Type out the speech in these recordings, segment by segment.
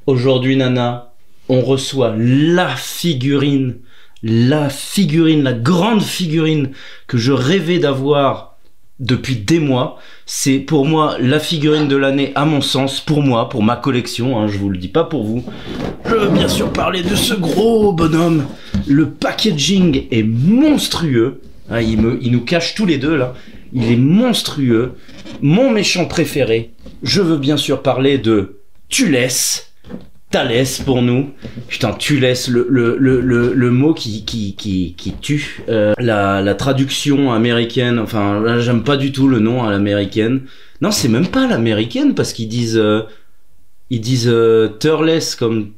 Aujourd'hui, Nana, on reçoit la figurine, la grande figurine que je rêvais d'avoir depuis des mois. C'est pour moi la figurine de l'année, à mon sens, pour moi, pour ma collection, hein, je vous le dis pas pour vous. Je veux bien sûr parler de ce gros bonhomme. Le packaging est monstrueux. Hein, il nous cache tous les deux là. Il est monstrueux. Mon méchant préféré. Je veux bien sûr parler de Thalès. Thalès pour nous. Putain, Thalès, le mot qui tue. La traduction américaine, enfin, là, j'aime pas du tout le nom à l'américaine. Non, c'est même pas l'américaine parce qu'ils disent Thalès comme...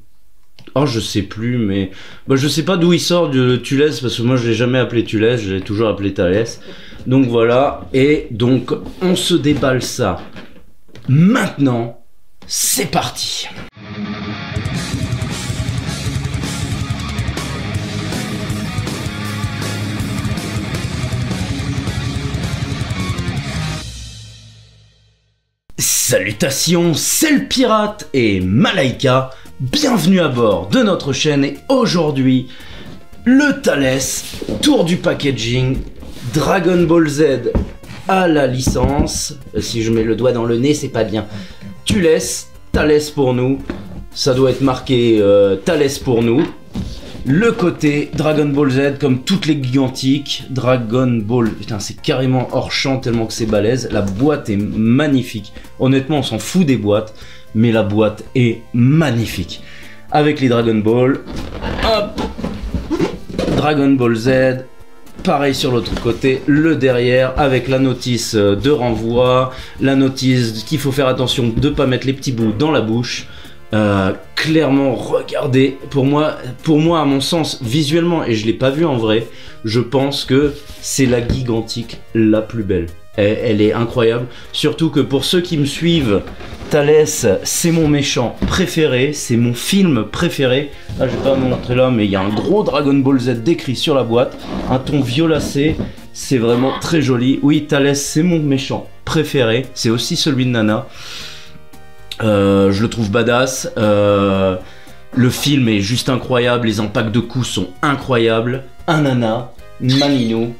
Oh, je sais plus, mais... Bah, je sais pas d'où il sort de Thalès parce que moi, je l'ai jamais appelé Thalès, je l'ai toujours appelé Thalès. Donc voilà, et donc, on se déballe ça. Maintenant, c'est parti. Salutations, c'est le pirate et Malaika, bienvenue à bord de notre chaîne et aujourd'hui, le Thalès, tour du packaging, Dragon Ball Z à la licence, si je mets le doigt dans le nez c'est pas bien, Thalès pour nous, ça doit être marqué Thalès pour nous. Le côté Dragon Ball Z comme toutes les gigantiques, Dragon Ball, putain c'est carrément hors champ tellement que c'est balèze, la boîte est magnifique, honnêtement on s'en fout des boîtes, mais la boîte est magnifique, avec les Dragon Ball, hop, Dragon Ball Z, pareil sur l'autre côté, le derrière avec la notice de renvoi, la notice qu'il faut faire attention de ne pas mettre les petits bouts dans la bouche. Clairement, regardez, pour moi à mon sens, visuellement, et je l'ai pas vu en vrai, je pense que c'est la gigantique la plus belle. Elle est incroyable, surtout que pour ceux qui me suivent, Thalès, c'est mon méchant préféré, c'est mon film préféré. Là, je vais pas vous montrer là, mais il y a un gros Dragon Ball Z décrit sur la boîte, un ton violacé, c'est vraiment très joli. Oui, Thalès, c'est mon méchant préféré, c'est aussi celui de Nana. Je le trouve badass, le film est juste incroyable, les impacts de coups sont incroyables, un Nana, Maninou,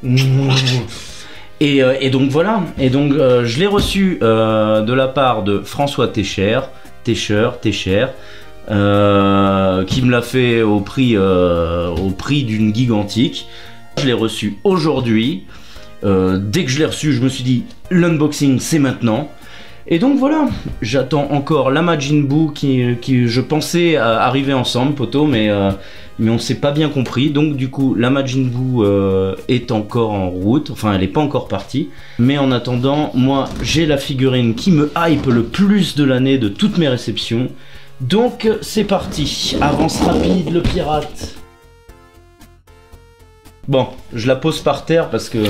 et donc voilà, et donc je l'ai reçu de la part de François Técher, qui me l'a fait au prix d'une gigantique. Je l'ai reçu aujourd'hui, dès que je l'ai reçu je me suis dit l'unboxing c'est maintenant. Et donc voilà, j'attends encore la Majin Buu qui je pensais arriver ensemble, poto, mais on s'est pas bien compris. Donc du coup, la Majin Buu est encore en route, enfin elle est pas encore partie. Mais en attendant, moi j'ai la figurine qui me hype le plus de l'année de toutes mes réceptions. Donc c'est parti, avance rapide le pirate. Bon, je la pose par terre parce que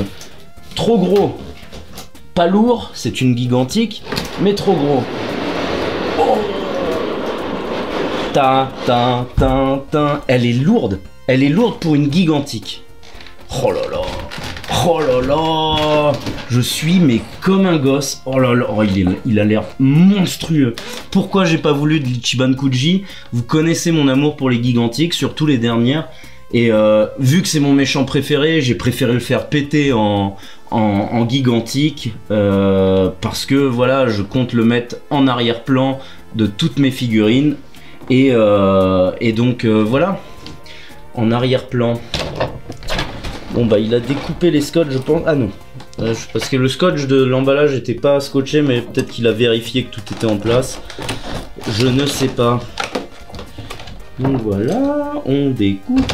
trop gros. Pas lourd, c'est une gigantique, mais trop gros. Oh, elle est lourde pour une gigantique. Oh là là, oh là là, je suis mais comme un gosse. Oh là là, oh, il a l'air monstrueux. Pourquoi j'ai pas voulu de l'Ichiban Kuji? Vous connaissez mon amour pour les gigantiques, surtout les dernières. Et vu que c'est mon méchant préféré, j'ai préféré le faire péter en gigantique parce que voilà, je compte le mettre en arrière-plan de toutes mes figurines et donc voilà, en arrière-plan. Bon bah il a découpé les scotch je pense, ah non, parce que le scotch de l'emballage était pas scotché, mais peut-être qu'il a vérifié que tout était en place, je ne sais pas. Donc voilà, on découpe.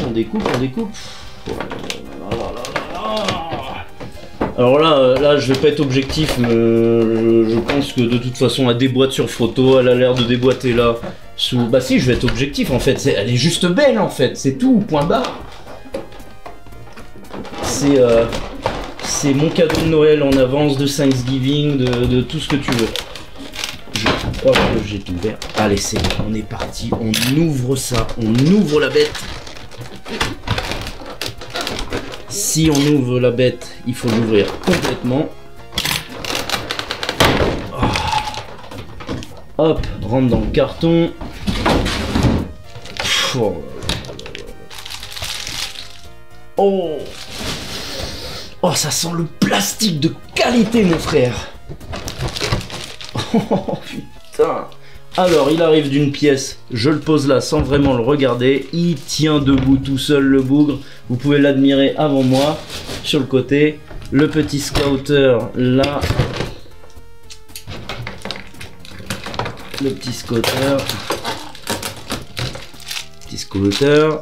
Alors là, je vais pas être objectif, mais je pense que de toute façon, elle déboîte sur photo, elle a l'air de déboîter là. Bah si, je vais être objectif en fait, elle est juste belle en fait, c'est tout, point barre. C'est mon cadeau de Noël en avance, de Thanksgiving, de tout ce que tu veux. Je crois que j'ai tout ouvert. Allez, c'est bon, on est parti, on ouvre ça, on ouvre la bête. Si on ouvre la bête, il faut l'ouvrir complètement. Hop, rentre dans le carton. Oh. Oh, ça sent le plastique de qualité, mon frère. Oh, putain. Alors, il arrive d'une pièce, je le pose là sans vraiment le regarder. Il tient debout tout seul, le bougre. Vous pouvez l'admirer avant moi, sur le côté. Le petit scouter, là. Le petit scouter. Scooter.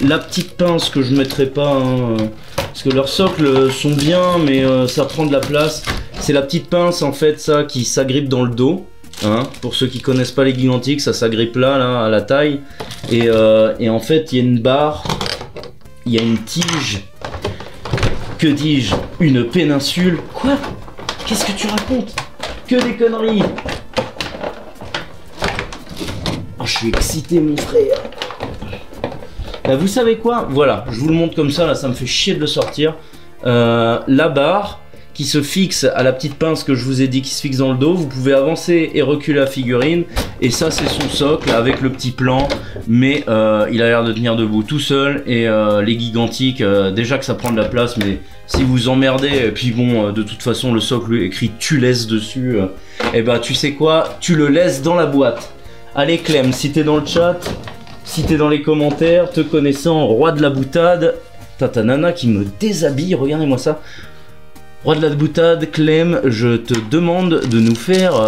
La petite pince que je mettrai pas, hein, parce que leurs socles sont bien, mais ça prend de la place. C'est la petite pince en fait, ça qui s'agrippe dans le dos. Hein, pour ceux qui connaissent pas les gigantiques, ça s'agrippe là, à la taille. Et en fait, il y a une barre, il y a une tige. Que dis-je? Une péninsule. Quoi? Qu'est-ce que tu racontes? Que des conneries! Oh, je suis excité, mon frère. Bah, vous savez quoi? Voilà, je vous le montre comme ça, là, ça me fait chier de le sortir. La barre qui se fixe à la petite pince que je vous ai dit qui se fixe dans le dos, vous pouvez avancer et reculer la figurine. Et ça, c'est son socle avec le petit plan, mais il a l'air de tenir debout tout seul. Et les gigantiques, déjà que ça prend de la place, mais si vous emmerdez, et puis bon, de toute façon, le socle écrit tu laisses dessus, et bah tu sais quoi, tu le laisses dans la boîte. Allez Clem, si t'es dans le chat, si t'es dans les commentaires, te connaissant, roi de la boutade, t'as ta nana qui me déshabille, regardez-moi ça. Roi de la boutade, Clem, je te demande de nous faire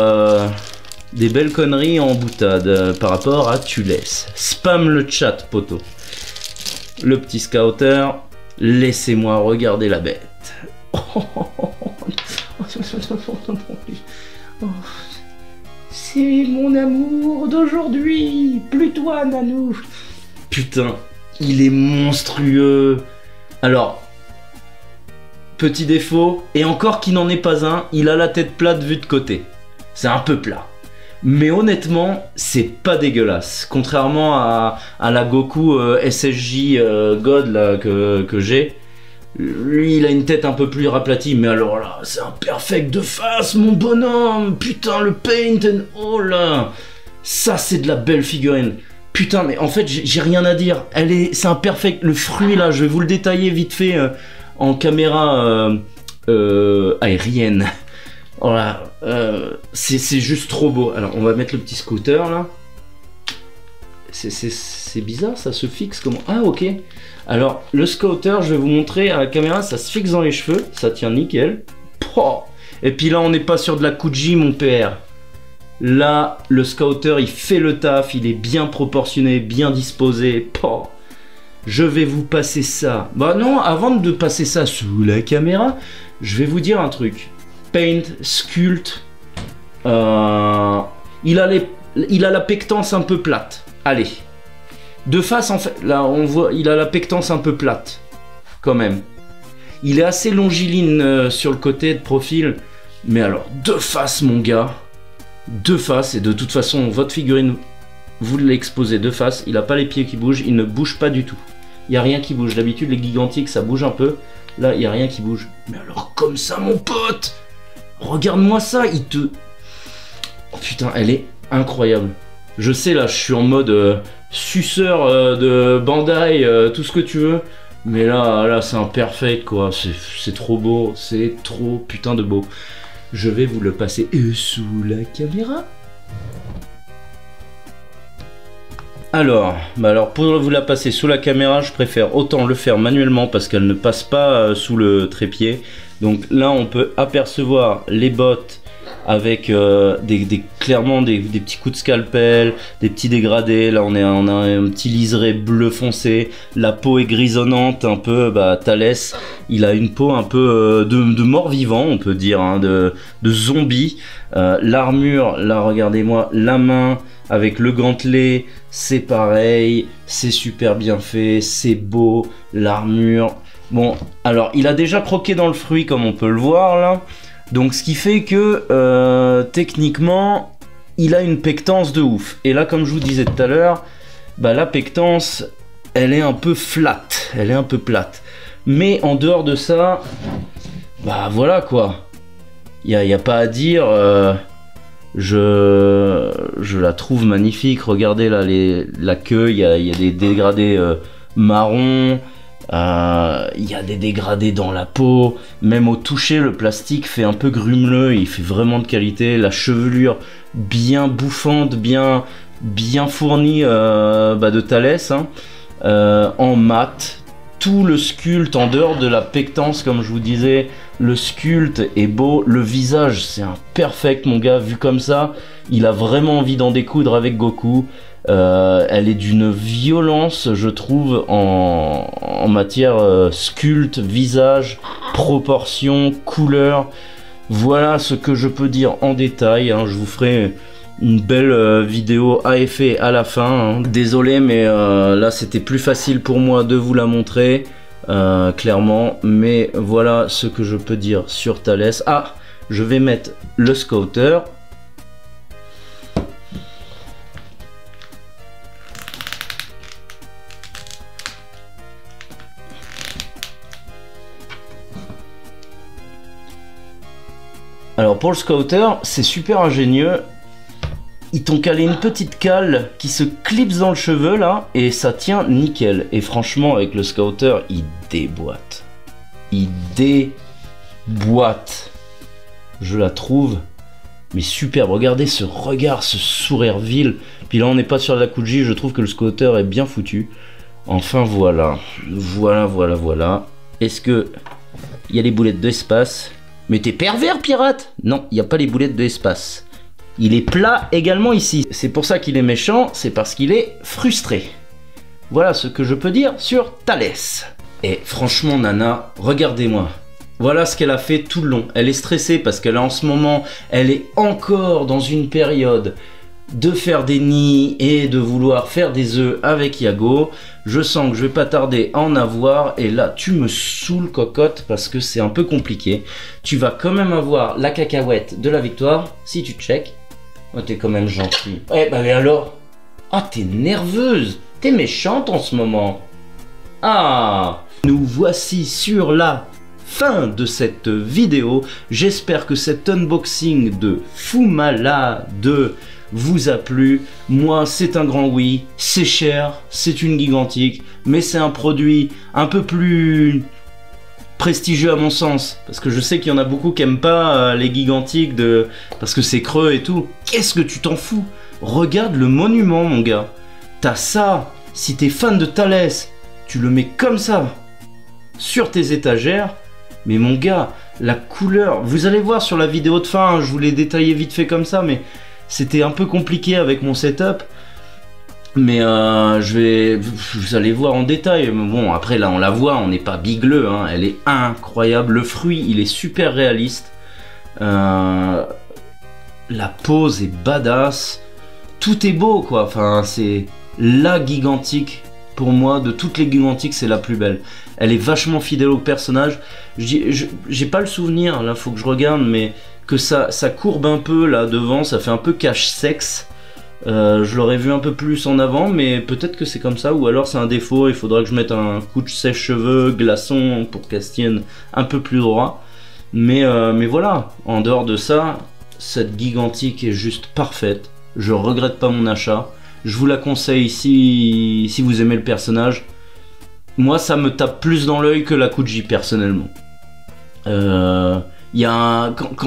des belles conneries en boutade par rapport à tu laisses. Spam le chat, poteau. Le petit scouter, laissez-moi regarder la bête. C'est mon amour d'aujourd'hui, plus toi, Nanou. Putain, il est monstrueux. Alors, petit défaut, et encore qu'il n'en est pas un, il a la tête plate vue de côté. C'est un peu plat. Mais honnêtement, c'est pas dégueulasse. Contrairement à la Goku SSJ God là, que j'ai. Lui, il a une tête un peu plus raplatie, mais alors là, c'est un perfect de face, mon bonhomme. Putain, le paint and all là. Ça, c'est de la belle figurine. Putain, mais en fait, j'ai rien à dire. C'est un perfect. Le fruit là, je vais vous le détailler vite fait en caméra aérienne. Voilà, c'est juste trop beau. Alors, on va mettre le petit scooter là. C'est bizarre, ça se fixe comment? Ah, ok. Alors, le scooter, je vais vous montrer à la caméra, ça se fixe dans les cheveux, ça tient nickel. Pouah. Et puis là, on n'est pas sur de la Kuji, mon père. Là, le scooter, il fait le taf, il est bien proportionné, bien disposé. Pouah. Je vais vous passer ça. Bah non, avant de passer ça sous la caméra, je vais vous dire un truc. Paint, sculpt, il a la pectance un peu plate. Allez. De face, en fait, là, on voit, il a la pectance un peu plate, quand même. Il est assez longiligne sur le côté de profil, mais alors, de face, mon gars, de face, et de toute façon, votre figurine, vous l'exposez de face, il n'a pas les pieds qui bougent, il ne bouge pas du tout. Il n'y a rien qui bouge. D'habitude, les gigantiques, ça bouge un peu. Là, il n'y a rien qui bouge. Mais alors, comme ça, mon pote, regarde-moi ça, il te... Oh putain, elle est incroyable. Je sais, là, je suis en mode... suceur de Bandai, tout ce que tu veux, mais là c'est un perfect quoi, c'est trop beau, c'est trop putain de beau. Je vais vous le passer sous la caméra. Alors pour vous la passer sous la caméra, je préfère autant le faire manuellement parce qu'elle ne passe pas sous le trépied. Donc là on peut apercevoir les bottes avec clairement des petits coups de scalpel, des petits dégradés. Là on a un petit liseré bleu foncé, la peau est grisonnante un peu. Thalès, il a une peau un peu de mort-vivant, on peut dire, hein, de zombie. L'armure, là regardez-moi, la main avec le gantelet, c'est pareil, c'est super bien fait, c'est beau, l'armure. Bon, alors il a déjà croqué dans le fruit comme on peut le voir là. Donc ce qui fait que techniquement il a une pectance de ouf. Et là comme je vous disais tout à l'heure, la pectance elle est un peu flat, elle est un peu plate. Mais en dehors de ça, voilà quoi. Il n'y a pas à dire, je je la trouve magnifique. Regardez là la queue, il y a des dégradés marron, il y a des dégradés dans la peau, même au toucher le plastique fait un peu grumeleux, il fait vraiment de qualité. La chevelure bien bouffante, bien fournie de Thalès, hein, en mat. Tout le sculpte en dehors de la pectance, comme je vous disais, le sculpte est beau. Le visage, c'est un perfect, mon gars. Vu comme ça, il a vraiment envie d'en découdre avec Goku. Elle est d'une violence, je trouve, en matière sculpte, visage, proportion, couleur. Voilà ce que je peux dire en détail, hein. Je vous ferai une belle vidéo à effet à la fin, hein. Désolé, mais là c'était plus facile pour moi de vous la montrer, clairement. Mais voilà ce que je peux dire sur Thalès. Ah, je vais mettre le scouter. Alors pour le scouter, c'est super ingénieux. Ils t'ont calé une petite cale qui se clipse dans le cheveu là et ça tient nickel. Et franchement avec le scouter, il déboîte. Il déboîte. Je la trouve mais superbe. Regardez ce regard, ce sourire vil. Puis là on n'est pas sur la Kuji, je trouve que le scouter est bien foutu. Enfin voilà. Voilà. Est-ce que il y a les boulettes d'espace? Mais t'es pervers, pirate? Non, il n'y a pas les boulettes d'espace. Il est plat également ici. C'est pour ça qu'il est méchant, c'est parce qu'il est frustré. Voilà ce que je peux dire sur Thalès. Et franchement, Nana, regardez-moi. Voilà ce qu'elle a fait tout le long. Elle est stressée parce qu'elle en ce moment, elle est encore dans une période de faire des nids et de vouloir faire des œufs avec Yago. Je sens que je vais pas tarder à en avoir et là tu me saoules, cocotte, parce que c'est un peu compliqué. Tu vas quand même avoir la cacahuète de la victoire si tu check. Oh, t'es quand même gentil. Eh bah mais alors? Ah, t'es nerveuse, t'es méchante en ce moment. Ah, nous voici sur la fin de cette vidéo. J'espère que cet unboxing de Foumalade vous a plu. Moi c'est un grand oui, c'est cher, c'est une gigantique, mais c'est un produit un peu plus prestigieux à mon sens, parce que je sais qu'il y en a beaucoup qui aiment pas les gigantiques parce que c'est creux et tout. Qu'est-ce que tu t'en fous? Regarde le monument, mon gars. T'as ça, si t'es fan de Thalès, tu le mets comme ça sur tes étagères. Mais mon gars, la couleur, vous allez voir sur la vidéo de fin, hein, je vous l'ai détaillé vite fait comme ça, mais c'était un peu compliqué avec mon setup. Mais vous allez voir en détail. Mais bon, après là on la voit, on n'est pas bigleux, hein. Elle est incroyable. Le fruit, il est super réaliste. La pose est badass. Tout est beau, quoi. Enfin, c'est la gigantique. Pour moi, de toutes les gigantiques, c'est la plus belle. Elle est vachement fidèle au personnage. J'ai pas le souvenir, là, faut que je regarde, mais que ça courbe un peu là devant, ça fait un peu cache-sexe. Je l'aurais vu un peu plus en avant, mais peut-être que c'est comme ça, ou alors c'est un défaut. Il faudra que je mette un coup de sèche-cheveux glaçon pour qu'elle se tienne un peu plus droit. Mais voilà, en dehors de ça, cette gigantique est juste parfaite. Je regrette pas mon achat. Je vous la conseille si vous aimez le personnage. Moi, ça me tape plus dans l'œil que la Kuji, personnellement. Quand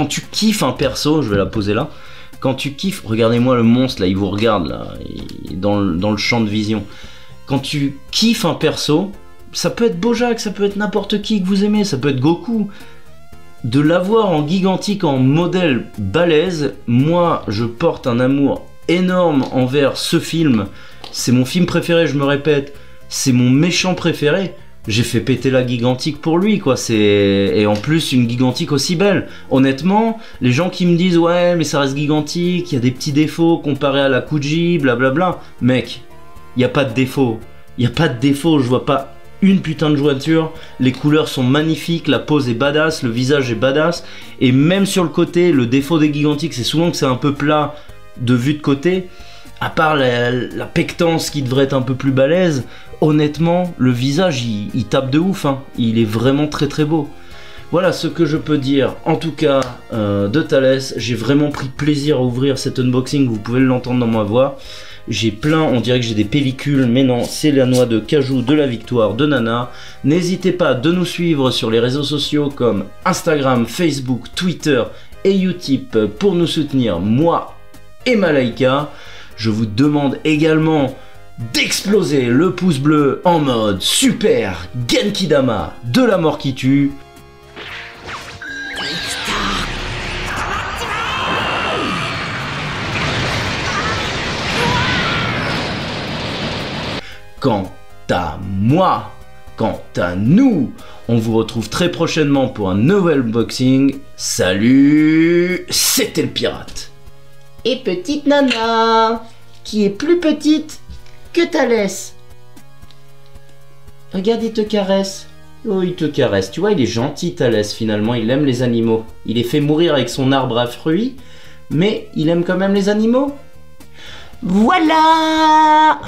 tu kiffes un perso, je vais la poser là. Quand tu kiffes, regardez-moi le monstre là, il vous regarde là, il est dans le champ de vision. Quand tu kiffes un perso, ça peut être Bojack, ça peut être n'importe qui que vous aimez, ça peut être Goku. De l'avoir en gigantique, en modèle balèze, moi je porte un amour énorme envers ce film. C'est mon film préféré, je me répète, c'est mon méchant préféré. J'ai fait péter la gigantique pour lui, quoi. Et en plus une gigantique aussi belle. Honnêtement, les gens qui me disent ouais mais ça reste gigantique, il y a des petits défauts comparé à la Kuji, blablabla. Mec, il n'y a pas de défaut. Il n'y a pas de défaut, je vois pas une putain de jointure. Les couleurs sont magnifiques, la pose est badass, le visage est badass. Et même sur le côté, le défaut des gigantiques, c'est souvent que c'est un peu plat de vue de côté. À part la pectance qui devrait être un peu plus balèze, honnêtement, le visage, il tape de ouf, hein. Il est vraiment très très beau. Voilà ce que je peux dire. En tout cas, de Thalès. J'ai vraiment pris plaisir à ouvrir cet unboxing, vous pouvez l'entendre dans ma voix. J'ai plein, on dirait que j'ai des pellicules, mais non, c'est la noix de cajou de la victoire de Nana. N'hésitez pas de nous suivre sur les réseaux sociaux comme Instagram, Facebook, Twitter et Utip pour nous soutenir, moi et Malaika. Je vous demande également d'exploser le pouce bleu en mode super Genkidama de la mort qui tue. Quant à moi, quant à nous, on vous retrouve très prochainement pour un nouvel unboxing. Salut, c'était le pirate. Et petite Nana, qui est plus petite que Thalès. Regarde, il te caresse. Oh, il te caresse. Tu vois, il est gentil, Thalès, finalement. Il aime les animaux. Il est fait mourir avec son arbre à fruits, mais il aime quand même les animaux. Voilà!